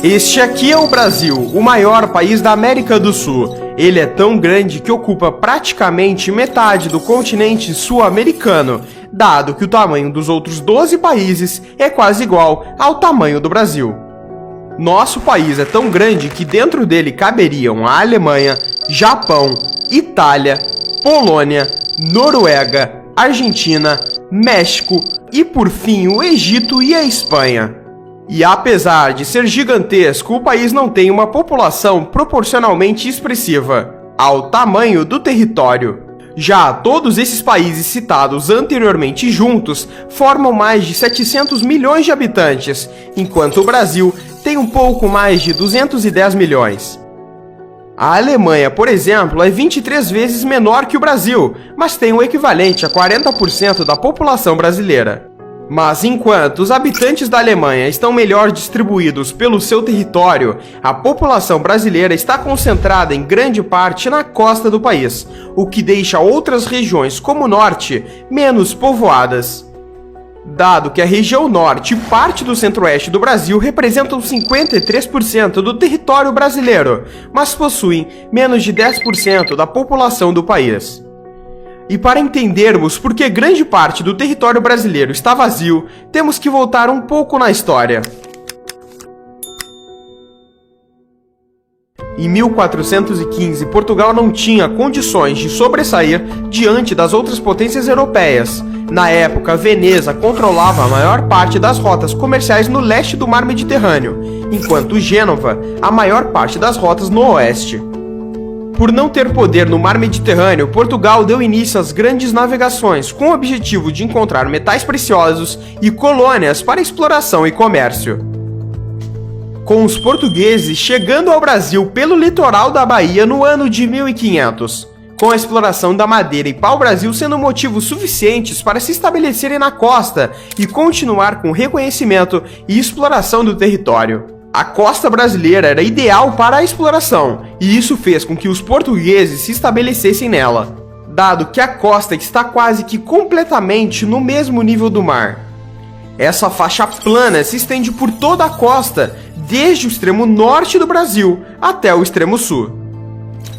Este aqui é o Brasil, o maior país da América do Sul. Ele é tão grande que ocupa praticamente metade do continente sul-americano, dado que o tamanho dos outros 12 países é quase igual ao tamanho do Brasil. Nosso país é tão grande que dentro dele caberiam a Alemanha, Japão, Itália, Polônia, Noruega, Argentina, México e, por fim, o Egito e a Espanha. E apesar de ser gigantesco, o país não tem uma população proporcionalmente expressiva ao tamanho do território. Já todos esses países citados anteriormente juntos formam mais de 700 milhões de habitantes, enquanto o Brasil tem um pouco mais de 210 milhões. A Alemanha, por exemplo, é 23 vezes menor que o Brasil, mas tem o equivalente a 40% da população brasileira. Mas enquanto os habitantes da Alemanha estão melhor distribuídos pelo seu território, a população brasileira está concentrada em grande parte na costa do país, o que deixa outras regiões como o norte menos povoadas. Dado que a região norte e parte do centro-oeste do Brasil representam 53% do território brasileiro, mas possuem menos de 10% da população do país. E para entendermos por que grande parte do território brasileiro está vazio, temos que voltar um pouco na história. Em 1415, Portugal não tinha condições de sobressair diante das outras potências europeias. Na época, Veneza controlava a maior parte das rotas comerciais no leste do Mar Mediterrâneo, enquanto Gênova a maior parte das rotas no oeste. Por não ter poder no Mar Mediterrâneo, Portugal deu início às grandes navegações com o objetivo de encontrar metais preciosos e colônias para exploração e comércio. Com os portugueses chegando ao Brasil pelo litoral da Bahia no ano de 1500, com a exploração da madeira e pau-brasil sendo motivos suficientes para se estabelecerem na costa e continuar com o reconhecimento e exploração do território. A costa brasileira era ideal para a exploração, e isso fez com que os portugueses se estabelecessem nela, dado que a costa está quase que completamente no mesmo nível do mar. Essa faixa plana se estende por toda a costa, desde o extremo norte do Brasil até o extremo sul.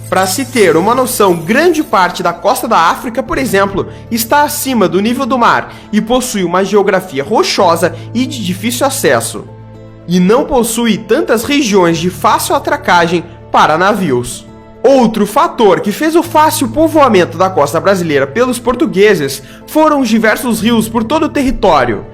Para se ter uma noção, grande parte da costa da África, por exemplo, está acima do nível do mar e possui uma geografia rochosa e de difícil acesso. E não possui tantas regiões de fácil atracagem para navios. Outro fator que fez o fácil povoamento da costa brasileira pelos portugueses foram os diversos rios por todo o território.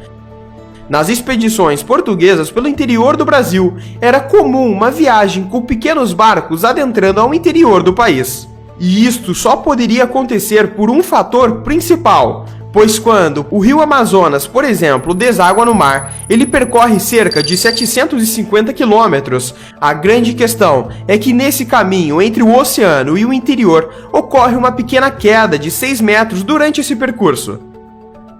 Nas expedições portuguesas pelo interior do Brasil, era comum uma viagem com pequenos barcos adentrando ao interior do país. E isto só poderia acontecer por um fator principal, pois quando o rio Amazonas, por exemplo, deságua no mar, ele percorre cerca de 750 quilômetros. A grande questão é que nesse caminho entre o oceano e o interior ocorre uma pequena queda de 6 metros durante esse percurso.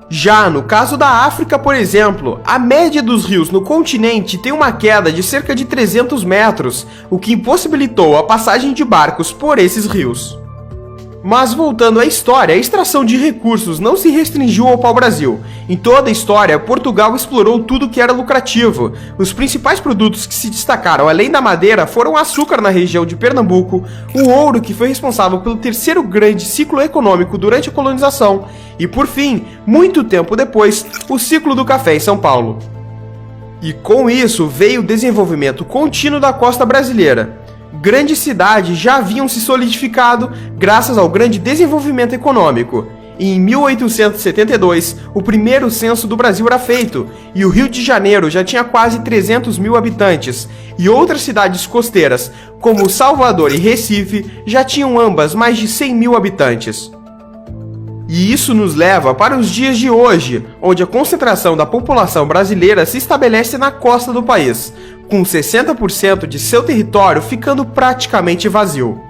Já no caso da África, por exemplo, a média dos rios no continente tem uma queda de cerca de 300 metros, o que impossibilitou a passagem de barcos por esses rios. Mas voltando à história, a extração de recursos não se restringiu ao pau-brasil. Em toda a história, Portugal explorou tudo que era lucrativo. Os principais produtos que se destacaram além da madeira foram o açúcar na região de Pernambuco, o ouro, que foi responsável pelo terceiro grande ciclo econômico durante a colonização, e por fim, muito tempo depois, o ciclo do café em São Paulo. E com isso veio o desenvolvimento contínuo da costa brasileira. Grandes cidades já haviam se solidificado graças ao grande desenvolvimento econômico. E em 1872, o primeiro censo do Brasil era feito, e o Rio de Janeiro já tinha quase 300 mil habitantes, e outras cidades costeiras, como Salvador e Recife, já tinham ambas mais de 100 mil habitantes. E isso nos leva para os dias de hoje, onde a concentração da população brasileira se estabelece na costa do país, com 60% de seu território ficando praticamente vazio.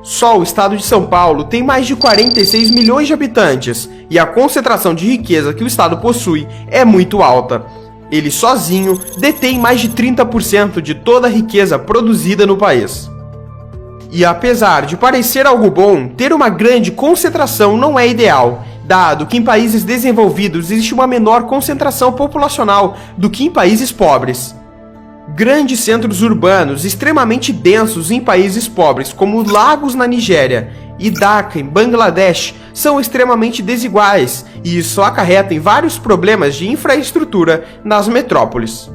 Só o estado de São Paulo tem mais de 46 milhões de habitantes, e a concentração de riqueza que o estado possui é muito alta. Ele sozinho detém mais de 30% de toda a riqueza produzida no país. E apesar de parecer algo bom, ter uma grande concentração não é ideal, dado que em países desenvolvidos existe uma menor concentração populacional do que em países pobres. Grandes centros urbanos extremamente densos em países pobres, como Lagos na Nigéria e Dhaka em Bangladesh, são extremamente desiguais e isso acarreta em vários problemas de infraestrutura nas metrópoles.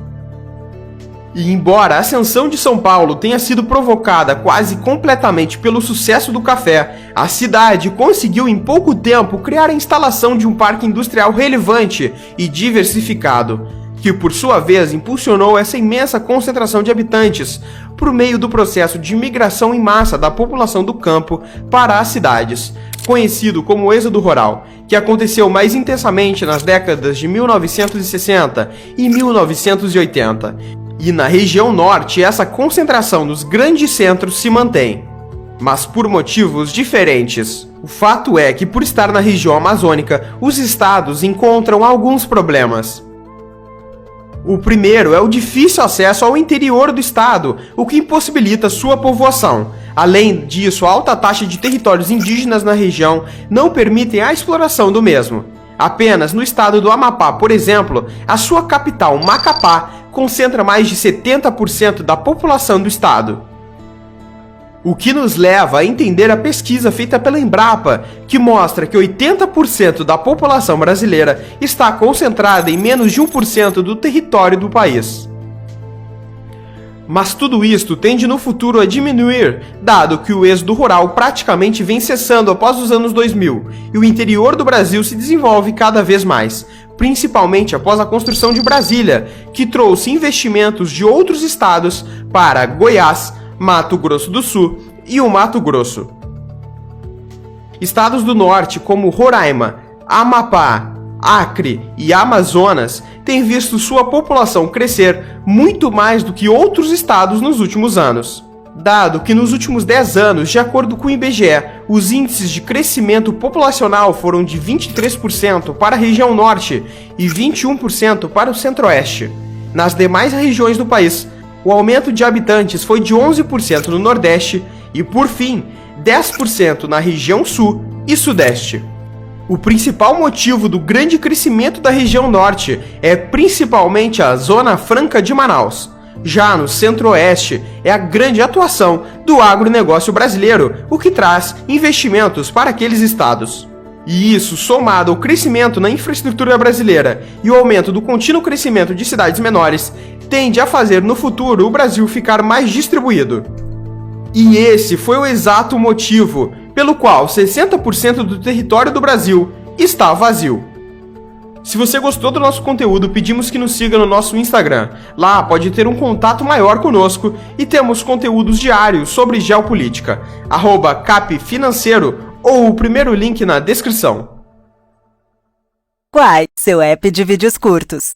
E embora a ascensão de São Paulo tenha sido provocada quase completamente pelo sucesso do café, a cidade conseguiu em pouco tempo criar a instalação de um parque industrial relevante e diversificado, que por sua vez impulsionou essa imensa concentração de habitantes por meio do processo de migração em massa da população do campo para as cidades, conhecido como êxodo rural, que aconteceu mais intensamente nas décadas de 1960 e 1980. E na região norte, essa concentração nos grandes centros se mantém, mas por motivos diferentes. O fato é que, por estar na região amazônica, os estados encontram alguns problemas. O primeiro é o difícil acesso ao interior do estado, o que impossibilita sua povoação. Além disso, a alta taxa de territórios indígenas na região não permitem a exploração do mesmo. Apenas no estado do Amapá, por exemplo, a sua capital, Macapá, concentra mais de 70% da população do estado. O que nos leva a entender a pesquisa feita pela Embrapa, que mostra que 80% da população brasileira está concentrada em menos de 1% do território do país. Mas tudo isto tende no futuro a diminuir, dado que o êxodo rural praticamente vem cessando após os anos 2000 e o interior do Brasil se desenvolve cada vez mais, principalmente após a construção de Brasília, que trouxe investimentos de outros estados para Goiás, Mato Grosso do Sul e o Mato Grosso. Estados do norte como Roraima, Amapá, Acre e Amazonas têm visto sua população crescer muito mais do que outros estados nos últimos anos. Dado que nos últimos 10 anos, de acordo com o IBGE, os índices de crescimento populacional foram de 23% para a região norte e 21% para o centro-oeste. Nas demais regiões do país, o aumento de habitantes foi de 11% no nordeste e, por fim, 10% na região sul e sudeste. O principal motivo do grande crescimento da região norte é principalmente a Zona Franca de Manaus. Já no centro-oeste é a grande atuação do agronegócio brasileiro, o que traz investimentos para aqueles estados. E isso, somado ao crescimento na infraestrutura brasileira e o aumento do contínuo crescimento de cidades menores, tende a fazer no futuro o Brasil ficar mais distribuído. E esse foi o exato motivo pelo qual 60% do território do Brasil está vazio. Se você gostou do nosso conteúdo, pedimos que nos siga no nosso Instagram. Lá pode ter um contato maior conosco e temos conteúdos diários sobre geopolítica. @capfinanceiro ou o primeiro link na descrição. Quai, seu app de vídeos curtos.